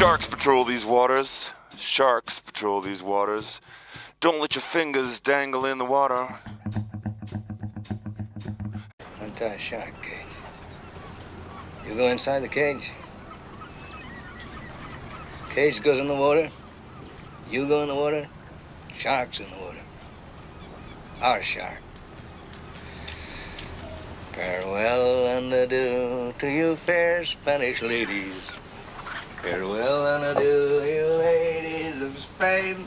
Sharks patrol these waters. Sharks patrol these waters. Don't let your fingers dangle in the water. Untie shark cage. You go inside the cage. Cage goes in the water. You go in the water. Shark's in the water. Our shark. Farewell and adieu to you fair Spanish ladies. Farewell and adieu, you ladies of Spain.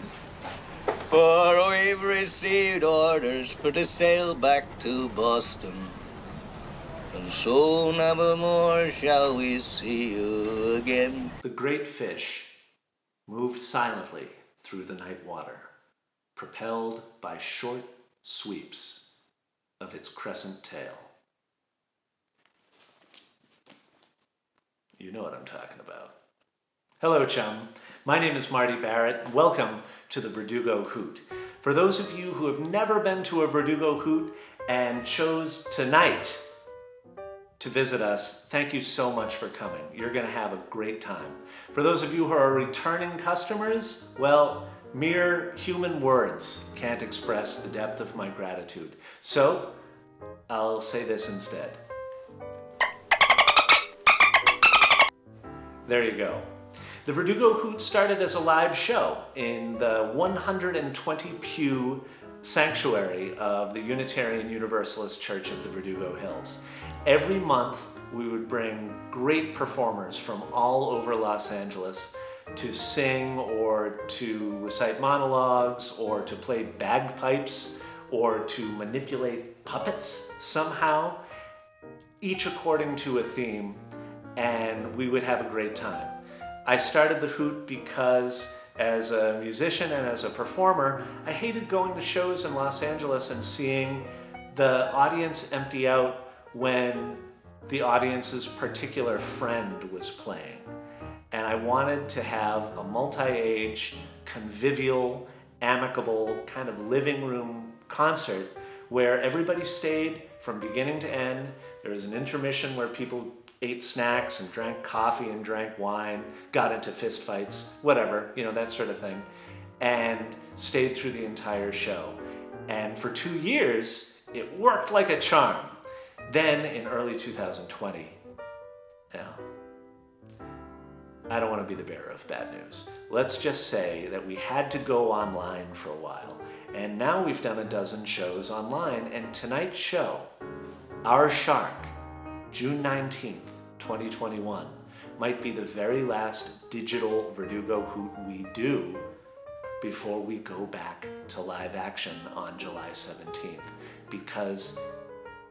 For we've received orders for to sail back to Boston. And so never more shall we see you again. The great fish moved silently through the night water, propelled by short sweeps of its crescent tail. You know what I'm talking about. Hello, chum. My name is Marty Barrett. Welcome to the Verdugo HUUT. For those of you who have never been to a Verdugo HUUT and chose tonight to visit us, thank you so much for coming. You're going to have a great time. For those of you who are returning customers, well, mere human words can't express the depth of my gratitude. So, I'll say this instead. There you go. The Verdugo HUUT started as a live show in the 120 pew sanctuary of the Unitarian Universalist Church of the Verdugo Hills. Every month we would bring great performers from all over Los Angeles to sing or to recite monologues or to play bagpipes or to manipulate puppets somehow, each according to a theme, and we would have a great time. I started the HUUT because as a musician and as a performer, I hated going to shows in Los Angeles and seeing the audience empty out when the audience's particular friend was playing. And I wanted to have a multi-age, convivial, amicable kind of living room concert where everybody stayed from beginning to end. There was an intermission where people ate snacks and drank coffee and drank wine, got into fist fights, whatever, you know, that sort of thing, and stayed through the entire show. And for 2 years, it worked like a charm. Then in early 2020, I don't want to be the bearer of bad news. Let's just say that we had to go online for a while. And now we've done a dozen shows online, and tonight's show, Our Shark, June 19th, 2021, might be the very last digital Verdugo HUUT we do before we go back to live action on July 17th, because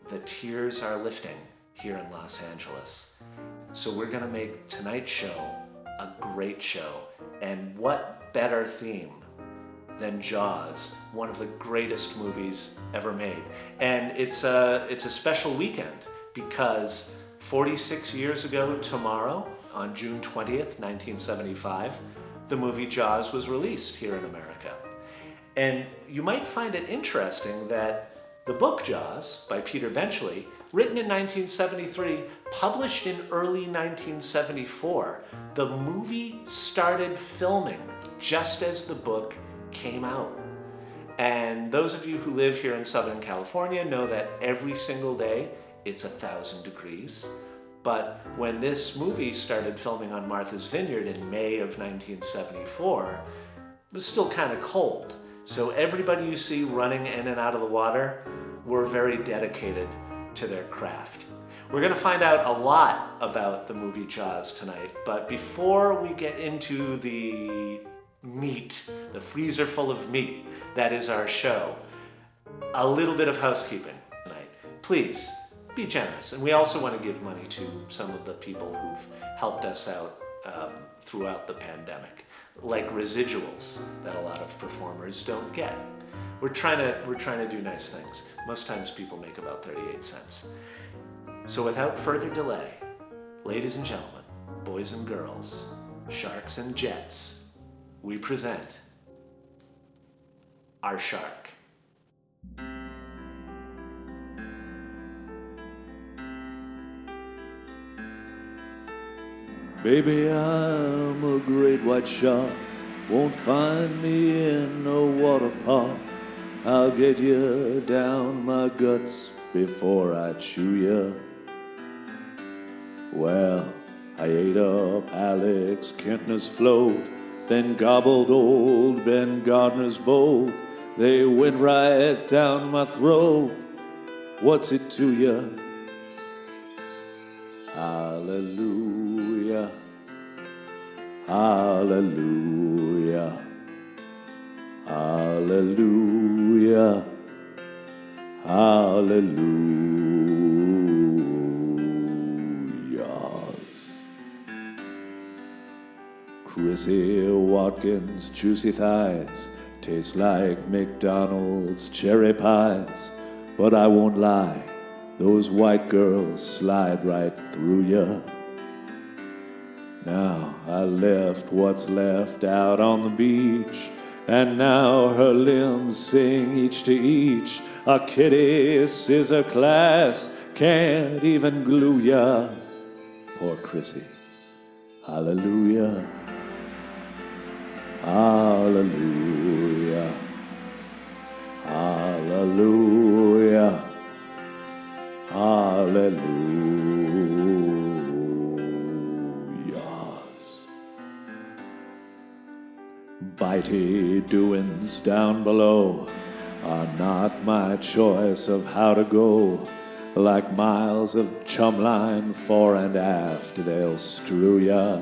the tears are lifting here in Los Angeles. So we're gonna make tonight's show a great show. And what better theme than Jaws, one of the greatest movies ever made. And it's a special weekend because 46 years ago tomorrow, on June 20th, 1975, the movie Jaws was released here in America. And you might find it interesting that the book Jaws by Peter Benchley, written in 1973, published in early 1974, the movie started filming just as the book came out. And those of you who live here in Southern California know that every single day it's 1,000 degrees. But when this movie started filming on Martha's Vineyard in May of 1974, it was still kind of cold. So everybody you see running in and out of the water were very dedicated to their craft. We're going to find out a lot about the movie Jaws tonight, but before we get into the meat, the freezer full of meat that is our show, a little bit of housekeeping tonight. Please be generous, and we also want to give money to some of the people who've helped us out throughout the pandemic, like residuals that a lot of performers don't get. We're trying to do nice things. Most times people make about 38 cents. So without further delay, ladies and gentlemen, boys and girls, sharks and jets, we present Our Shark. Baby, I'm a great white shark. Won't find me in no water park. I'll get you down my guts before I chew ya. Well, I ate up Alex Kentner's float, then gobbled old Ben Gardner's boat. They went right down my throat. What's it to ya? Hallelujah, hallelujah, hallelujah, hallelujah. Chrissy Watkins' juicy thighs taste like McDonald's cherry pies. But I won't lie, those white girls slide right through ya. Now I left what's left out on the beach, and now her limbs sing each to each. A kitty scissor class can't even glue ya. Poor Chrissy. Hallelujah. Hallelujah. Hallelujah. Hallelujah. Bitey doings down below are not my choice of how to go. Like miles of chum line fore and aft, they'll strew ya.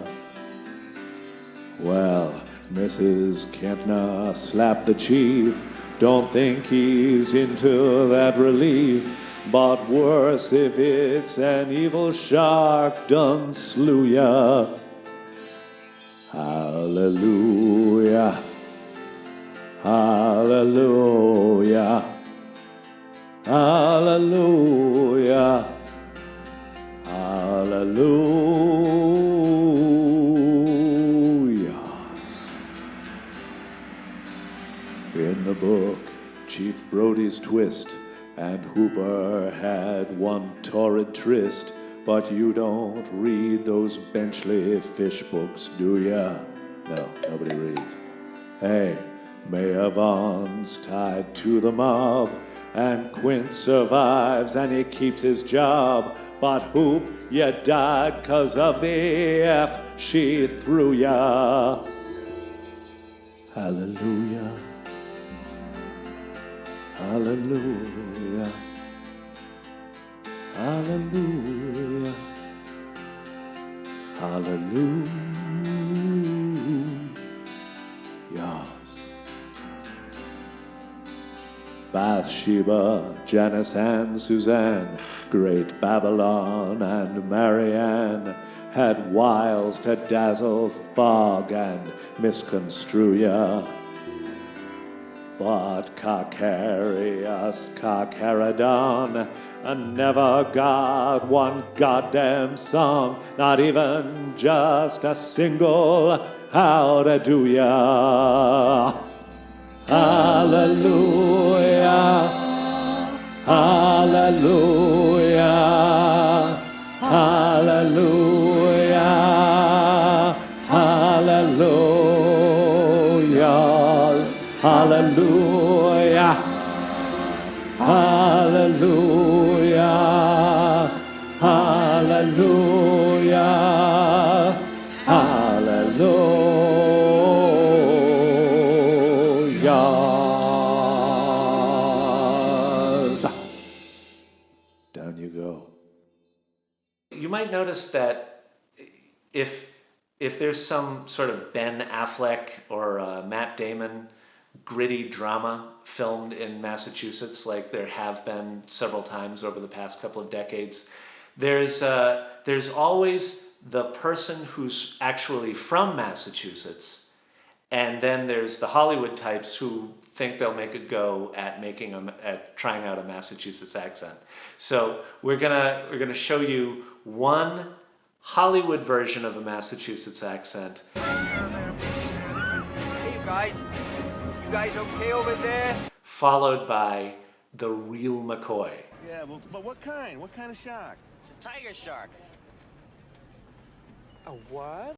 Well, Mrs. Kentner slapped the chief. Don't think he's into that relief. But worse if it's an evil shark done slew ya. Hallelujah. Hallelujah. Hallelujah. Hallelujah. In the book, Chief Brody's twist and Hooper had one torrid tryst, but you don't read those Benchley fish books, do ya? No, nobody reads. Hey, Mayor Vaughn's tied to the mob, and Quint survives and he keeps his job. But Hoop, you died 'cause of the F she threw ya. Hallelujah. Hallelujah. Hallelujah. Hallelujah. Bathsheba, Janice and Suzanne, Great Babylon and Marianne had wiles to dazzle, fog, and misconstrue ya. But Carcarius Carcharodon never got one goddamn song, not even just a single how to do ya. Hallelujah, hallelujah, hallelujah, hallelujah, hallelujah, hallelujah, hallelujah, hallelujah. Down you go. You might notice that if there's some sort of Ben Affleck or Matt Damon gritty drama filmed in Massachusetts, like there have been several times over the past couple of decades, there's always the person who's actually from Massachusetts, and then there's the Hollywood types who think they'll make a go at trying out a Massachusetts accent. So we're gonna show you one Hollywood version of a Massachusetts accent. Hey, you guys okay over there? Followed by the real McCoy. Yeah, but what kind? What kind of shark? It's a tiger shark. A what?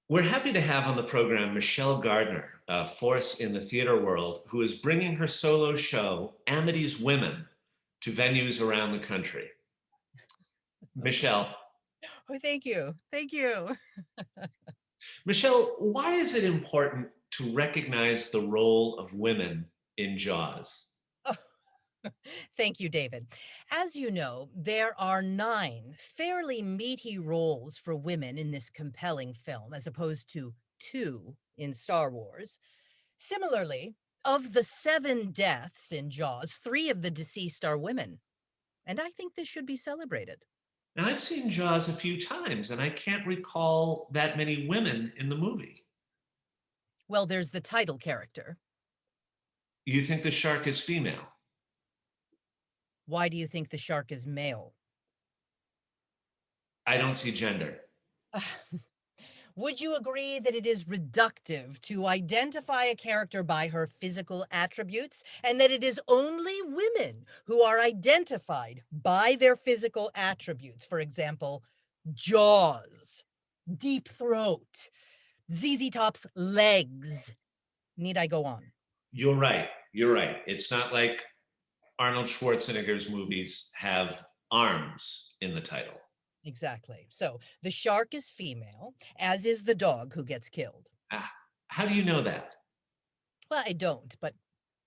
We're happy to have on the program Michelle Gardner, a force in the theater world, who is bringing her solo show, Amity's Women, to venues around the country. Michelle. Oh, thank you. Thank you. Michelle, why is it important to recognize the role of women in Jaws? Oh, thank you, David. As you know, there are 9 fairly meaty roles for women in this compelling film, as opposed to 2 in Star Wars. Similarly, of the 7 deaths in Jaws, 3 of the deceased are women. And I think this should be celebrated. Now, I've seen Jaws a few times, and I can't recall that many women in the movie. Well, there's the title character. You think the shark is female? Why do you think the shark is male? I don't see gender. Would you agree that it is reductive to identify a character by her physical attributes, and that it is only women who are identified by their physical attributes? For example, jaws, deep throat, ZZ Top's legs. Need I go on? You're right. You're right. It's not like Arnold Schwarzenegger's movies have arms in the title. Exactly. So the shark is female, as is the dog who gets killed. How do you know that? Well, I don't, but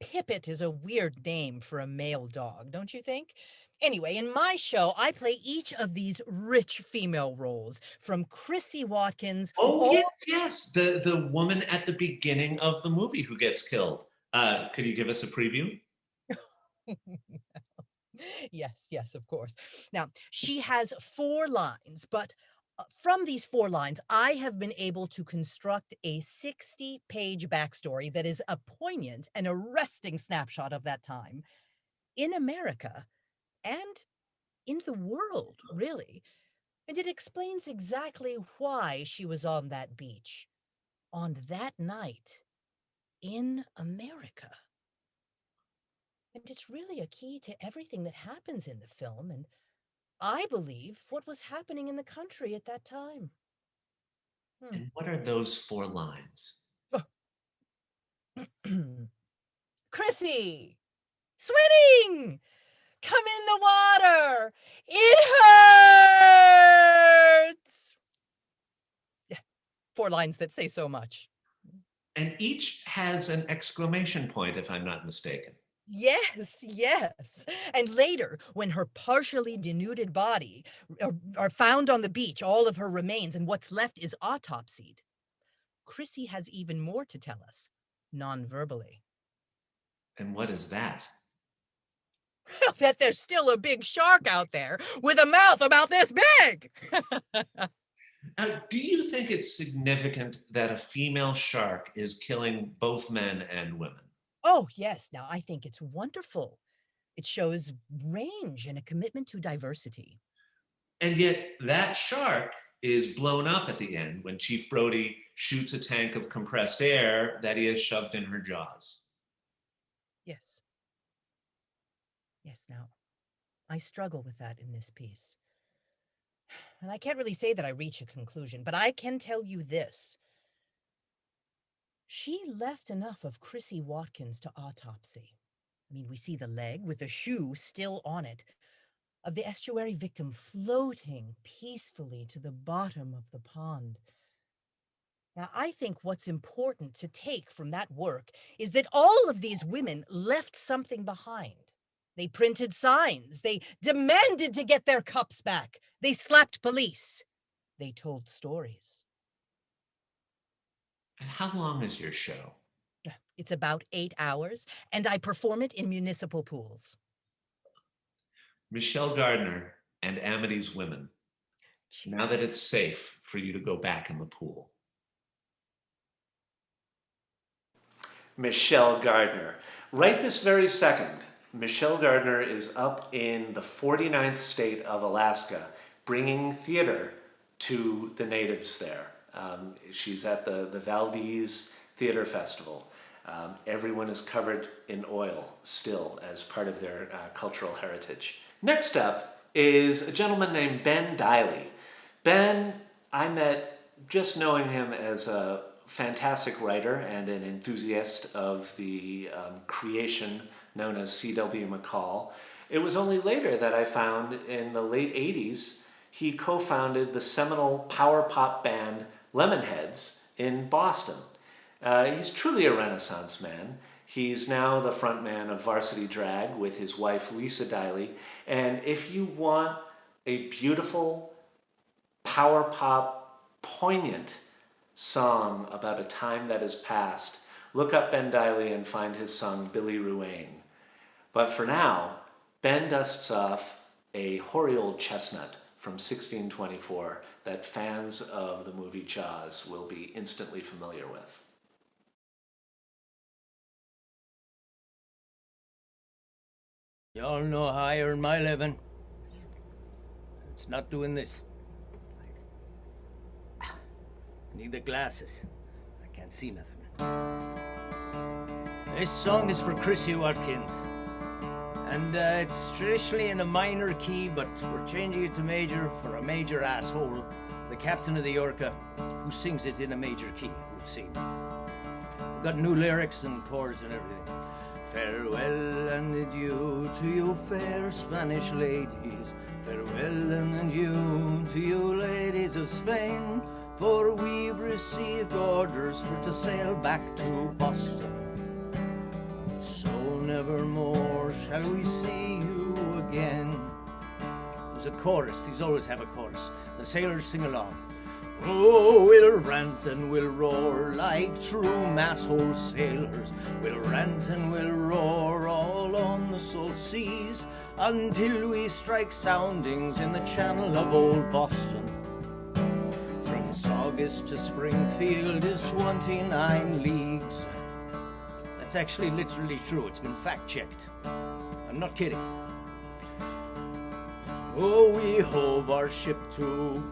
Pippet is a weird name for a male dog, don't you think? Anyway, in my show, I play each of these rich female roles, from Chrissy Watkins. Oh, yes. The woman at the beginning of the movie who gets killed. Could you give us a preview? Yes, of course. Now, she has 4 lines, but from these 4 lines, I have been able to construct a 60-page backstory that is a poignant and arresting snapshot of that time in America and in the world, really. And it explains exactly why she was on that beach on that night in America. And it's really a key to everything that happens in the film, and I believe what was happening in the country at that time. And what are those 4 lines? Chrissy, swimming! Come in the water! It hurts! Yeah, 4 lines that say so much. And each has an exclamation point, if I'm not mistaken. Yes. And later, when her partially denuded body are found on the beach, all of her remains, and what's left is autopsied, Chrissy has even more to tell us, non-verbally. And what is that? That there's still a big shark out there with a mouth about this big. Now, do you think it's significant that a female shark is killing both men and women? Oh, yes. Now, I think it's wonderful. It shows range and a commitment to diversity. And yet that shark is blown up at the end when Chief Brody shoots a tank of compressed air that he has shoved in her jaws. Yes. Now, I struggle with that in this piece. And I can't really say that I reach a conclusion, but I can tell you this. She left enough of Chrissy Watkins to autopsy. I mean, we see the leg with the shoe still on it, of the estuary victim floating peacefully to the bottom of the pond. Now, I think what's important to take from that work is that all of these women left something behind. They printed signs. They demanded to get their cups back. They slapped police. They told stories. And how long is your show? It's about 8 hours, and I perform it in municipal pools. Michelle Gardner and Amity's Women. Cheers. Now that it's safe for you to go back in the pool. Michelle Gardner. Right this very second, Michelle Gardner is up in the 49th state of Alaska, bringing theater to the natives there. She's at the Valdez Theater Festival. Everyone is covered in oil still as part of their cultural heritage. Next up is a gentleman named Ben Deily. Ben, I met just knowing him as a fantastic writer and an enthusiast of the creation known as C.W. McCall. It was only later that I found in the late 80s he co-founded the seminal power pop band Lemonheads in Boston. He's truly a Renaissance man. He's now the frontman of Varsity Drag with his wife Lisa Deily. And if you want a beautiful power pop, poignant song about a time that has passed, look up Ben Deily and find his song Billy Ruane. But for now, Ben dusts off a hoary old chestnut from 1624 that fans of the movie Jaws will be instantly familiar with. Y'all know how I earn my living. It's not doing this. I need the glasses. I can't see nothing. This song is for Chrissy Watkins. And it's traditionally in a minor key, but we're changing it to major for a major asshole, the captain of the Orca, who sings it in a major key, it would seem. We've got new lyrics and chords and everything. Farewell and adieu to you fair Spanish ladies. Farewell and adieu to you ladies of Spain. For we've received orders for to sail back to Boston. So nevermore shall we see you again. There's a chorus, these always have a chorus. The sailors sing along. Oh, we'll rant and we'll roar like true masshole sailors. We'll rant and we'll roar all on the salt seas until we strike soundings in the channel of old Boston. From Saugus to Springfield is 29 leagues. That's actually literally true. It's been fact-checked. I'm not kidding. Oh, we hove our ship to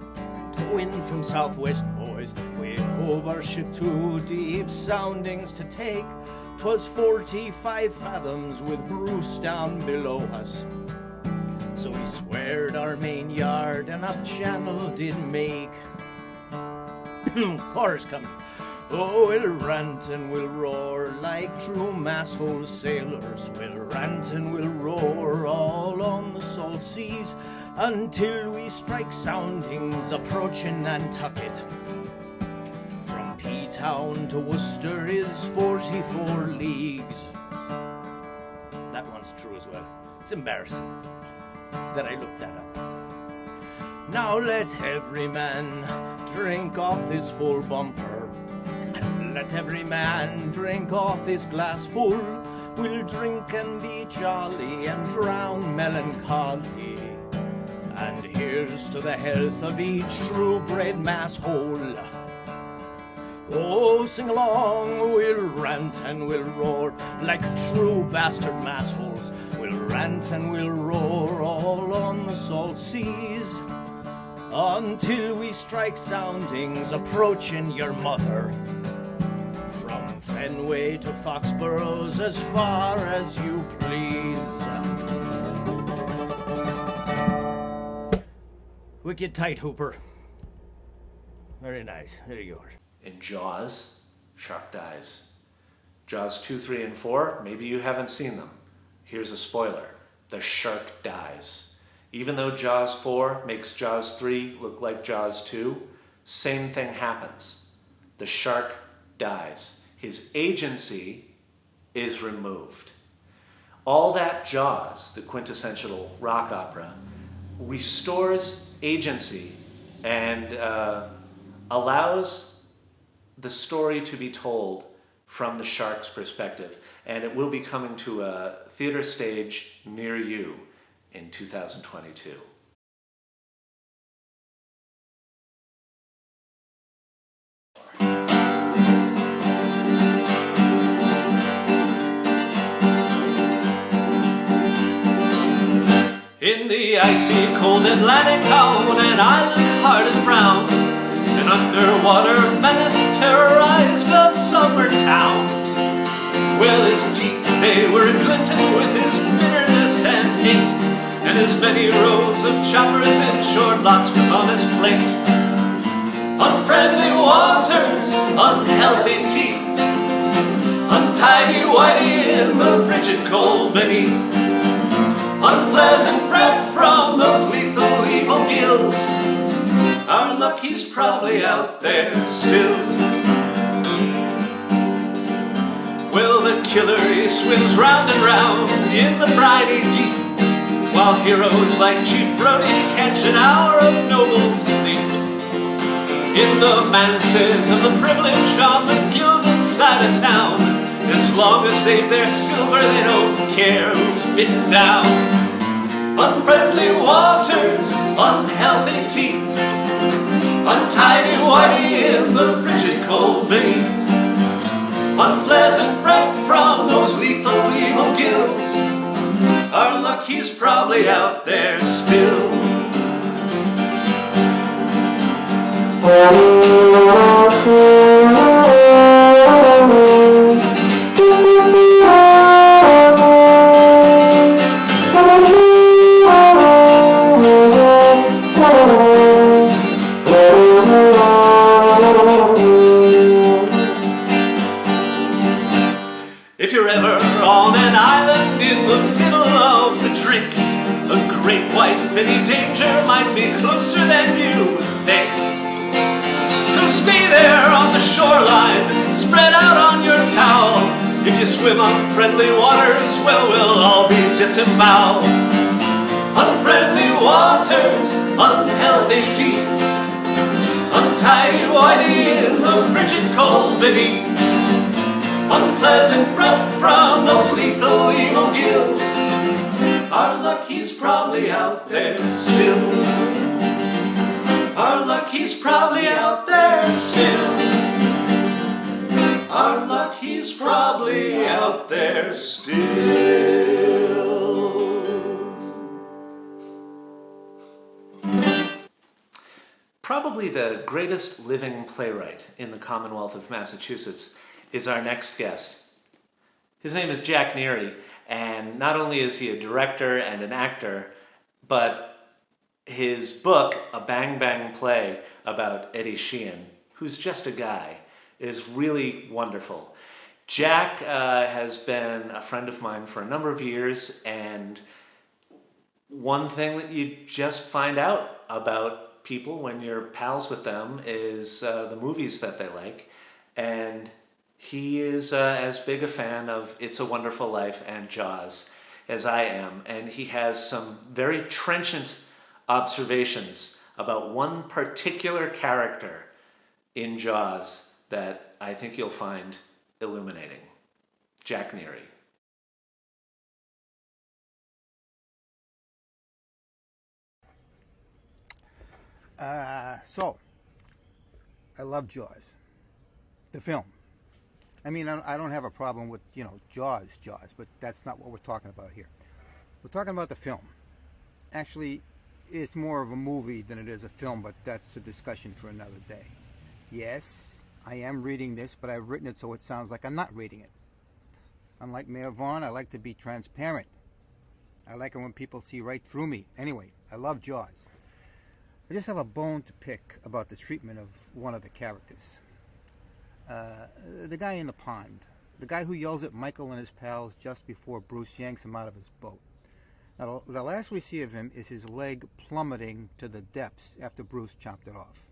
wind from southwest, boys. We hove our ship to deep soundings to take. 'Twas 45 fathoms with Bruce down below us. So we squared our main yard and up channel did make. Chorus coming. Oh, we'll rant and we'll roar like true masshole sailors. We'll rant and we'll roar all on the salt seas until we strike soundings approaching Nantucket. From P-Town to Worcester is 44 leagues. That one's true as well. It's embarrassing that I looked that up. Now let every man drink off his full bumper. Let every man drink off his glass full. We'll drink and be jolly and drown melancholy. And here's to the health of each true-bred masshole. Oh, sing along, we'll rant and we'll roar like true bastard massholes. We'll rant and we'll roar all on the salt seas until we strike soundings approaching your mother. Fenway to Foxborough's as far as you please. Wicked tight, Hooper. Very nice. There you go. In Jaws, shark dies. Jaws 2, 3, and 4, maybe you haven't seen them. Here's a spoiler. The shark dies. Even though Jaws 4 makes Jaws 3 look like Jaws 2, same thing happens. The shark dies. His agency is removed. All that Jaws, the quintessential rock opera, restores agency and allows the story to be told from the shark's perspective. And it will be coming to a theater stage near you in 2022. In the icy cold Atlantic town, an island hard and brown, an underwater menace terrorized a summer town. Well, his teeth, they were glinting with his bitterness and hate, and as many rows of choppers and short locks was on his plate. Unfriendly waters, unhealthy teeth, untidy whitey in the frigid cold beneath, unpleasant breath from those lethal evil gills. Our lucky's probably out there still. Well, the killer, he swims round and round in the briny deep, while heroes like Chief Brody catch an hour of noble sleep. In the manses of the privileged on the gilded side of town, as long as they've their silver, they don't care who's bitten down. Unfriendly waters, unhealthy teeth, untidy whitey in the frigid cold beneath, unpleasant breath from those lethal evil gills. Our lucky's probably out there still. If you're ever on an island in the middle of the drink, a great white finny danger might be closer than you think. So stay there on the shoreline, spread out on your towel. If you swim unfriendly waters, well, we'll all be disemboweled. Unfriendly waters, unhealthy teeth, untidy whitey in the frigid cold beneath, unpleasant breath from those lethal evil gills. Our lucky's probably out there still. Our lucky's probably out there still. Our lucky's probably out there still. Probably the greatest living playwright in the Commonwealth of Massachusetts is our next guest. His name is Jack Neary, and not only is he a director and an actor, but his book, A Bang Bang Play about Eddie Sheehan, who's just a guy, is really wonderful. Jack has been a friend of mine for a number of years, and one thing that you just find out about people when you're pals with them is the movies that they like, and he is as big a fan of It's a Wonderful Life and Jaws as I am, and he has some very trenchant observations about one particular character in Jaws that I think you'll find illuminating. Jack Neary. So, I love Jaws, the film. I mean, I don't have a problem with, Jaws, but that's not what we're talking about here. We're talking about the film. Actually, it's more of a movie than it is a film, but that's a discussion for another day. Yes, I am reading this, but I've written it so it sounds like I'm not reading it. Unlike Mayor Vaughn, I like to be transparent. I like it when people see right through me. Anyway, I love Jaws. I just have a bone to pick about the treatment of one of the characters. The guy in the pond. The guy who yells at Michael and his pals just before Bruce yanks him out of his boat. Now, the last we see of him is his leg plummeting to the depths after Bruce chopped it off.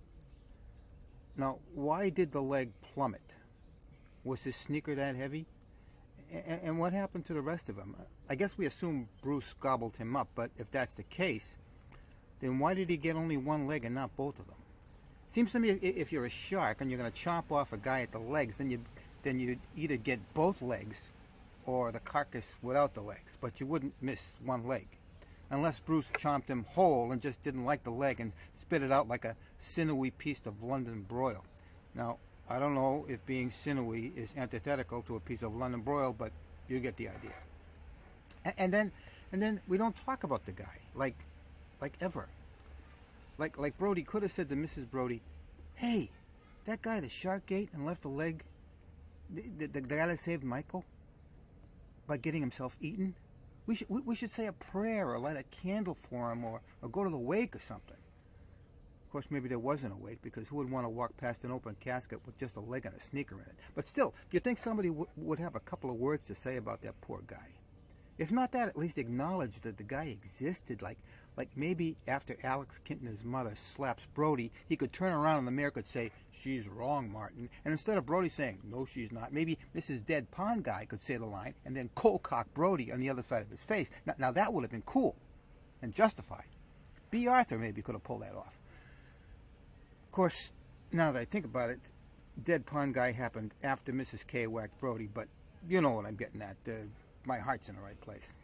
Now, why did the leg plummet? Was his sneaker that heavy? And what happened to the rest of him? I guess we assume Bruce gobbled him up, but if that's the case, then why did he get only one leg and not both of them? Seems to me if you're a shark and you're going to chop off a guy at the legs, then you'd either get both legs or the carcass without the legs, but you wouldn't miss one leg. Unless Bruce chomped him whole and just didn't like the leg and spit it out like a sinewy piece of London broil. Now, I don't know if being sinewy is antithetical to a piece of London broil, but you get the idea. And then we don't talk about the guy, like ever. Like Brody could have said to Mrs. Brody, "Hey, that guy the shark ate and left a leg, the guy that saved Michael by getting himself eaten, We should say a prayer or light a candle for him or go to the wake or something. Of course, maybe there wasn't a wake, because who would want to walk past an open casket with just a leg and a sneaker in it? But still, do you think somebody would have a couple of words to say about that poor guy? If not that, at least acknowledge that the guy existed. Like maybe after Alex Kintoner's mother slaps Brody, he could turn around and the mayor could say, "She's wrong, Martin." And instead of Brody saying, "No, she's not," maybe Mrs. Dead Pond Guy could say the line and then cold-cock Brody on the other side of his face. Now that would have been cool and justified. B. Arthur maybe could have pulled that off. Of course, now that I think about it, Dead Pond Guy happened after Mrs. K whacked Brody, but you know what I'm getting at. My heart's in the right place.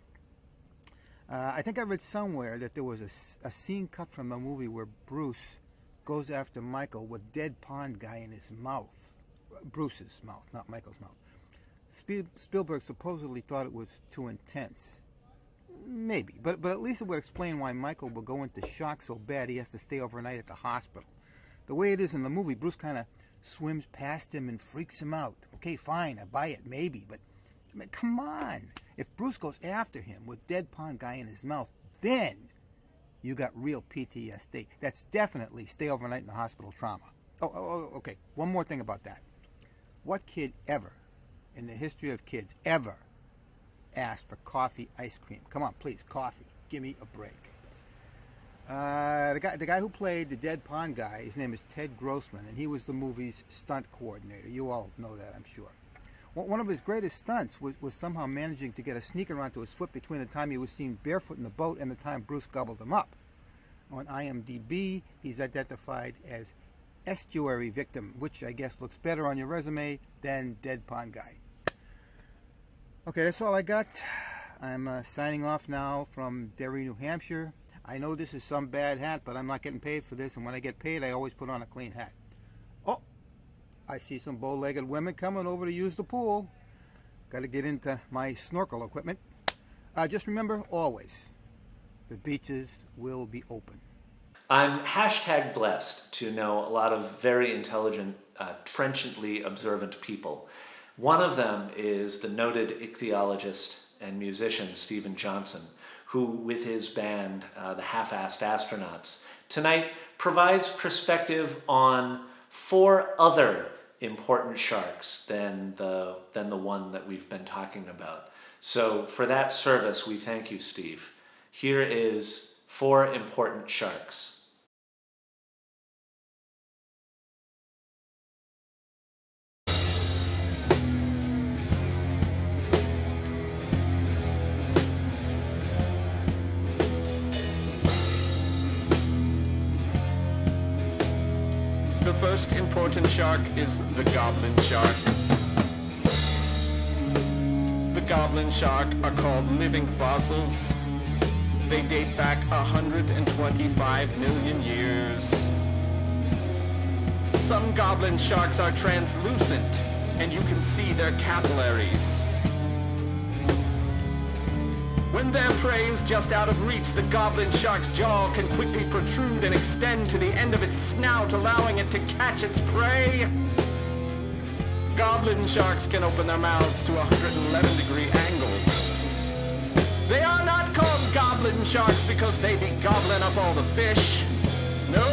I think I read somewhere that there was a scene cut from a movie where Bruce goes after Michael with Dead Pond Guy in his mouth. Bruce's mouth, not Michael's mouth. Spielberg supposedly thought it was too intense. Maybe, but at least it would explain why Michael will go into shock so bad he has to stay overnight at the hospital. The way it is in the movie, Bruce kind of swims past him and freaks him out. Okay, fine, I buy it, maybe, but I mean, come on. If Bruce goes after him with Dead Pond Guy in his mouth, then you got real PTSD. That's definitely stay overnight in the hospital trauma. Oh, okay. One more thing about that. What kid ever, in the history of kids, ever asked for coffee ice cream? Come on, please, coffee. Give me a break. The guy who played the Dead Pond Guy, his name is Ted Grossman, and he was the movie's stunt coordinator. You all know that, I'm sure. One of his greatest stunts was somehow managing to get a sneaker onto his foot between the time he was seen barefoot in the boat and the time Bruce gobbled him up. On IMDb, he's identified as estuary victim, which I guess looks better on your resume than Dead Pond Guy. Okay, that's all I got. I'm signing off now from Derry, New Hampshire. I know this is some bad hat, but I'm not getting paid for this, and when I get paid, I always put on a clean hat. Oh, I see some bow-legged women coming over to use the pool. Got to get into my snorkel equipment. Just remember, always, the beaches will be open. I'm #blessed to know a lot of very intelligent, trenchantly observant people. One of them is the noted ichthyologist and musician Stephen Johnson, who, with his band, the Half-Assed Astronauts, tonight provides perspective on 4 other important sharks than the one that we've been talking about. So for that service, we thank you, Steve. Here is 4 important sharks. The first important shark is the Goblin Shark. The Goblin Shark are called living fossils. They date back 125 million years. Some Goblin Sharks are translucent, and you can see their capillaries. When their prey is just out of reach, the Goblin Shark's jaw can quickly protrude and extend to the end of its snout, allowing it to catch its prey. Goblin Sharks can open their mouths to 111-degree angles. They are not called Goblin Sharks because they be gobbling up all the fish. No!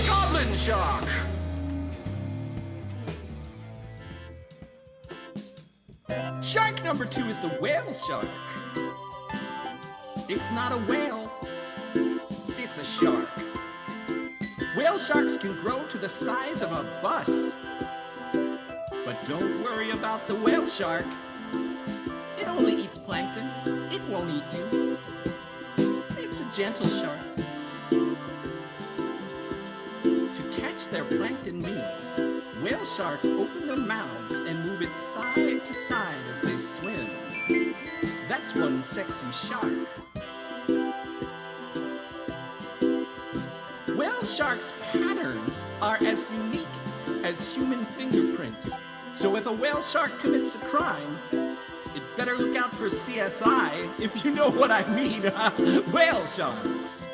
Goblin Shark! Shark number 2 is the whale shark. It's not a whale, it's a shark. Whale sharks can grow to the size of a bus. But don't worry about the whale shark. It only eats plankton. It won't eat you. It's a gentle shark. To catch their plankton meals, whale sharks open their mouths and move it side to side as they swim. That's one sexy shark. Whale sharks' patterns are as unique as human fingerprints. So if a whale shark commits a crime, it better look out for CSI, if you know what I mean. Whale sharks.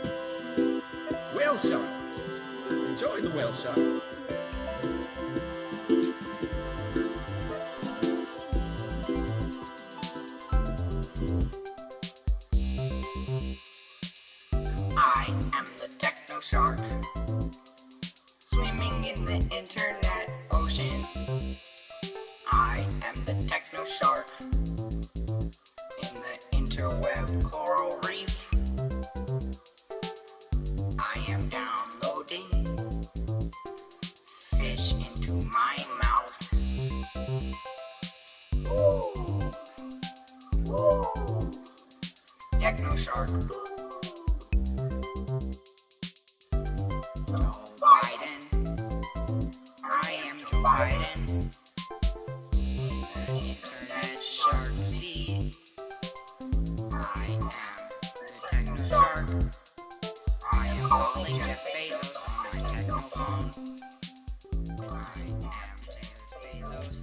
Whale sharks. Enjoy the whale sharks. Shark. Joe Biden. I am Joe Biden. Internet Shark Z. I am the Techno Shark. I am calling Jeff Bezos on my Techno phone. I am Jeff Bezos.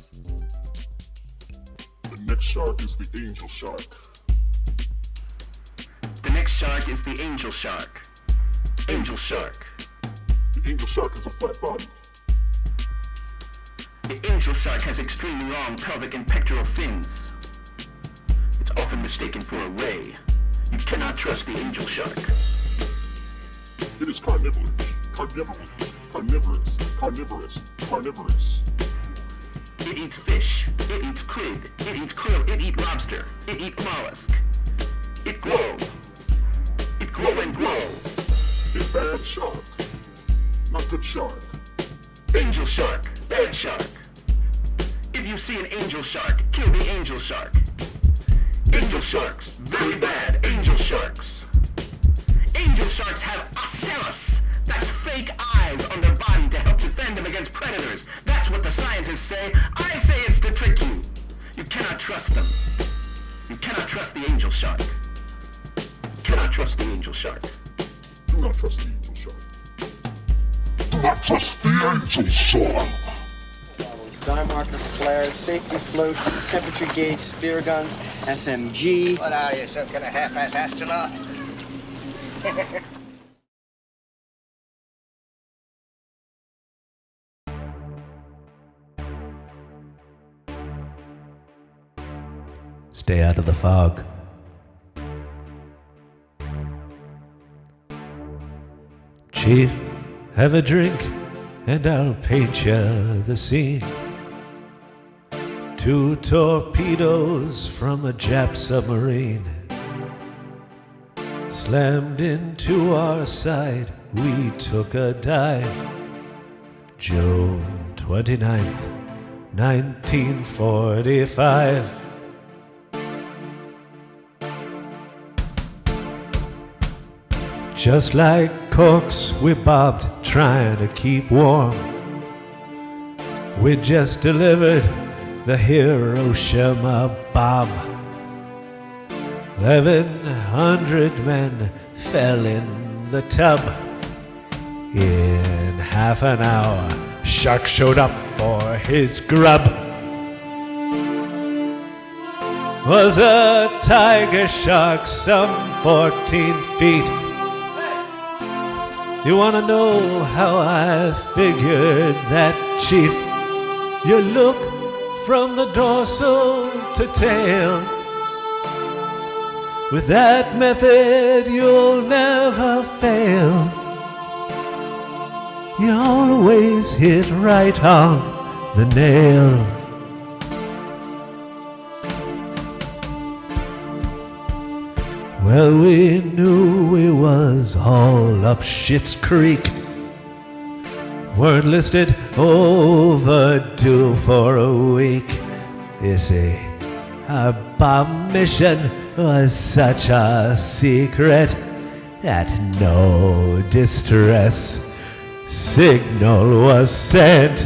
The next shark is the angel shark. The next shark is the angel shark. Angel shark. The angel shark has a flat body. The angel shark has extremely long pelvic and pectoral fins. It's often mistaken for a ray. You cannot trust the angel shark. It is carnivorous. It eats fish. It eats squid. It eats krill. It eats lobster. It eats mollusk. It glow. It glow and glow. It bad shark. Not good shark. Angel shark. Bad shark. If you see an angel shark, kill the angel shark. Angel sharks. Very bad. Angel sharks. Angel sharks have ocelus. That's fake eyes on their body to help defend them against predators. That's what the scientists say. I say it's to trick you. You cannot trust them. You cannot trust the angel shark. You cannot trust the angel shark. Do not trust the angel shark. Do not trust the angel shark. Star markers, flares, safety float, temperature gauge, spear guns, SMG. What are you, some kind of half-ass astronaut? Stay out of the fog. Chief, have a drink, and I'll paint you the scene. 2 torpedoes from a Jap submarine slammed into our side. We took a dive. June 29th, 1945. Just like corks, we bobbed, trying to keep warm. We just delivered the Hiroshima bomb. 1,100 men fell in the tub. In half an hour, Shark showed up for his grub. Was a tiger shark some 14 feet. You wanna know how I figured that, Chief? You look from the dorsal to tail. With that method you'll never fail. You always hit right on the nail. Well, we knew we was all up Schitt's Creek. Weren't listed, overdue for a week. You see, our bomb mission was such a secret that no distress signal was sent.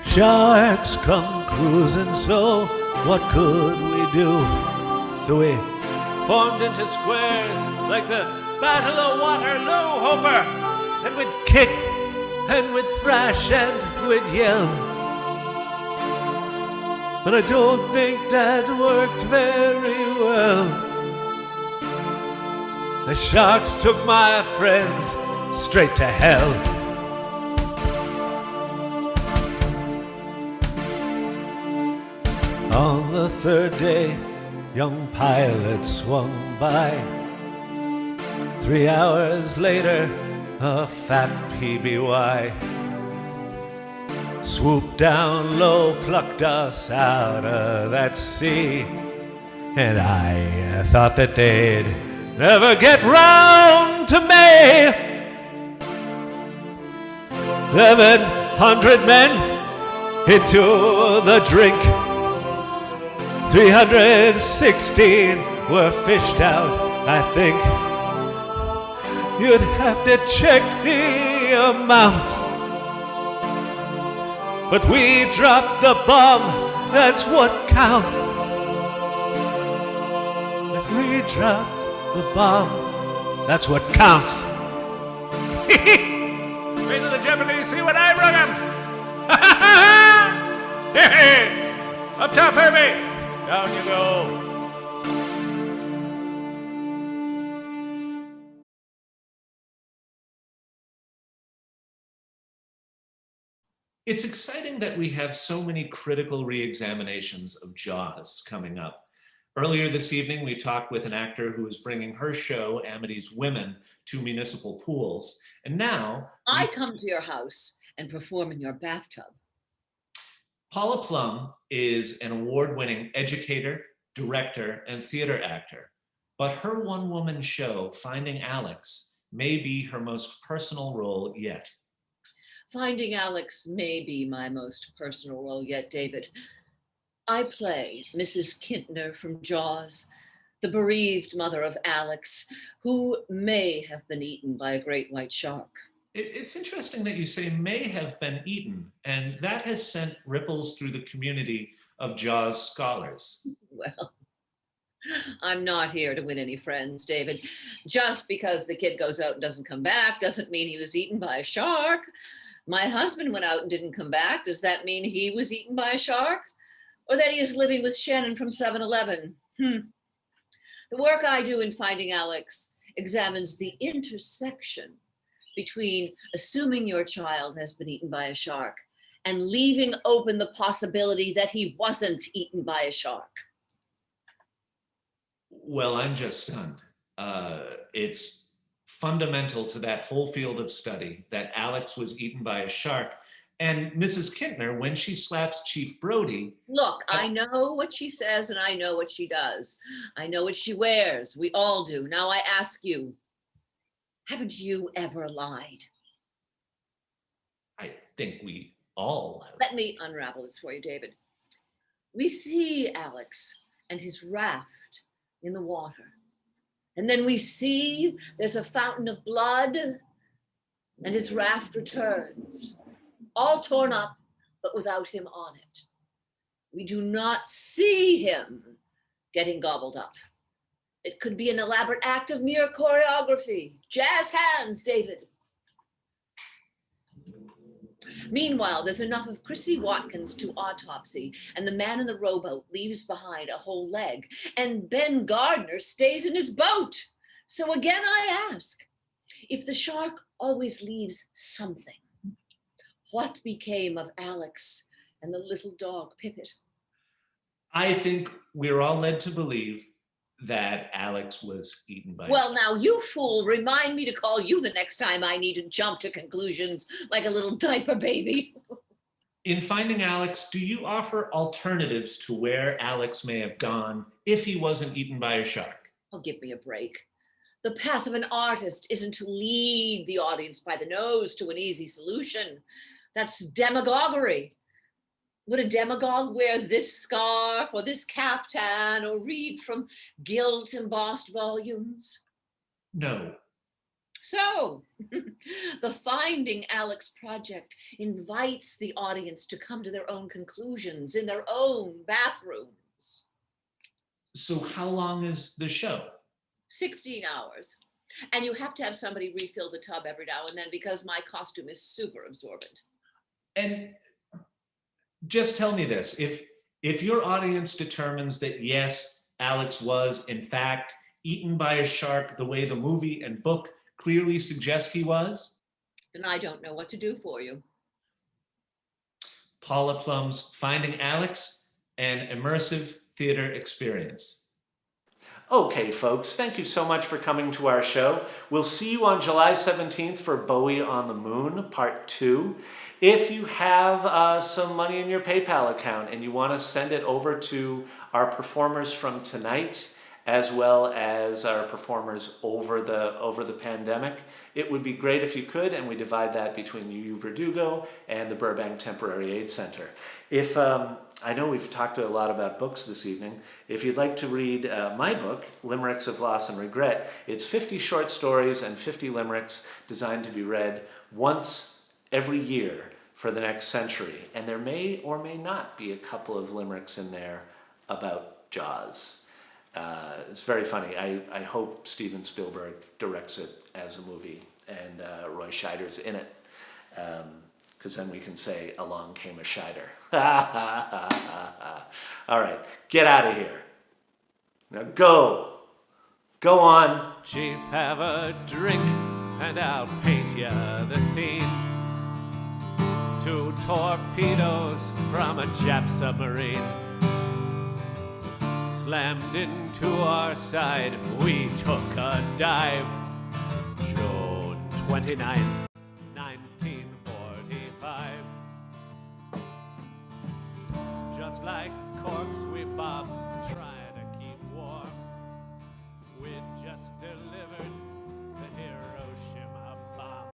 Sharks come cruising, so what could we do? So we formed into squares like the Battle of Waterloo, Hooper. And we'd kick, and we'd thrash, and we'd yell. But I don't think that worked very well. The sharks took my friends straight to hell. On the 3rd day, young pilot swung by. 3 hours later, a fat PBY swooped down low, plucked us out of that sea. And I thought that they'd never get round to me. 1,100 men into the drink. 316 were fished out, I think. You'd have to check the amounts. But we dropped the bomb, that's what counts. But we dropped the bomb, that's what counts. Wait till the Japanese see what I brung 'em. Up top, Herbie! Down you go. It's exciting that we have so many critical re-examinations of Jaws coming up. Earlier this evening, we talked with an actor who is bringing her show, Amity's Women, to municipal pools. And now... I come to your house and perform in your bathtub. Paula Plum is an award-winning educator, director, and theater actor. But her one-woman show, Finding Alex, may be her most personal role yet. Finding Alex may be my most personal role yet, David. I play Mrs. Kintner from Jaws, the bereaved mother of Alex, who may have been eaten by a great white shark. It's interesting that you say may have been eaten, and that has sent ripples through the community of Jaws scholars. Well, I'm not here to win any friends, David. Just because the kid goes out and doesn't come back doesn't mean he was eaten by a shark. My husband went out and didn't come back. Does that mean he was eaten by a shark? Or that he is living with Shannon from 7-Eleven? The work I do in Finding Alex examines the intersection between assuming your child has been eaten by a shark and leaving open the possibility that he wasn't eaten by a shark. Well, I'm just stunned. It's fundamental to that whole field of study that Alex was eaten by a shark. And Mrs. Kintner, when she slaps Chief Brody... Look, I know what she says and I know what she does. I know what she wears. We all do. Now I ask you, haven't you ever lied? I think we all have. Let me unravel this for you, David. We see Alex and his raft in the water. And then we see there's a fountain of blood and his raft returns, all torn up, but without him on it. We do not see him getting gobbled up. It could be an elaborate act of mere choreography. Jazz hands, David. Meanwhile, there's enough of Chrissy Watkins to autopsy, and the man in the rowboat leaves behind a whole leg, and Ben Gardner stays in his boat. So again, I ask, if the shark always leaves something, what became of Alex and the little dog Pippet? I think we're all led to believe that Alex was eaten by... Well, now, you fool, remind me to call you the next time I need to jump to conclusions like a little diaper baby. In Finding Alex, do you offer alternatives to where Alex may have gone if he wasn't eaten by a shark? Oh, give me a break. The path of an artist isn't to lead the audience by the nose to an easy solution. That's demagoguery. Would a demagogue wear this scarf or this caftan or read from gilt-embossed volumes? No. So, the Finding Alex project invites the audience to come to their own conclusions in their own bathrooms. So how long is the show? 16 hours. And you have to have somebody refill the tub every now and then because my costume is super absorbent. And just tell me this, if your audience determines that yes, Alex was in fact eaten by a shark the way the movie and book clearly suggest he was, then I don't know what to do for you. Paula Plum's Finding Alex, an immersive theater experience. Okay, folks, thank you so much for coming to our show. We'll see you on July 17th for Bowie on the Moon, Part 2. If you have some money in your PayPal account and you want to send it over to our performers from tonight as well as our performers over the pandemic. It would be great if you could, and we divide that between UU Verdugo and the Burbank Temporary Aid Center. If I know we've talked a lot about books this evening. If you'd like to read my book, Limericks of Loss and Regret, it's 50 short stories and 50 limericks designed to be read once every year for the next century. And there may or may not be a couple of limericks in there about Jaws. It's very funny. I hope Steven Spielberg directs it as a movie and Roy Scheider's in it. Because then we can say, along came a Scheider. All right, get out of here. Now go. Go on. Chief, have a drink and I'll paint you the scene. 2 torpedoes from a Jap submarine slammed into our side. We took a dive. June 29th.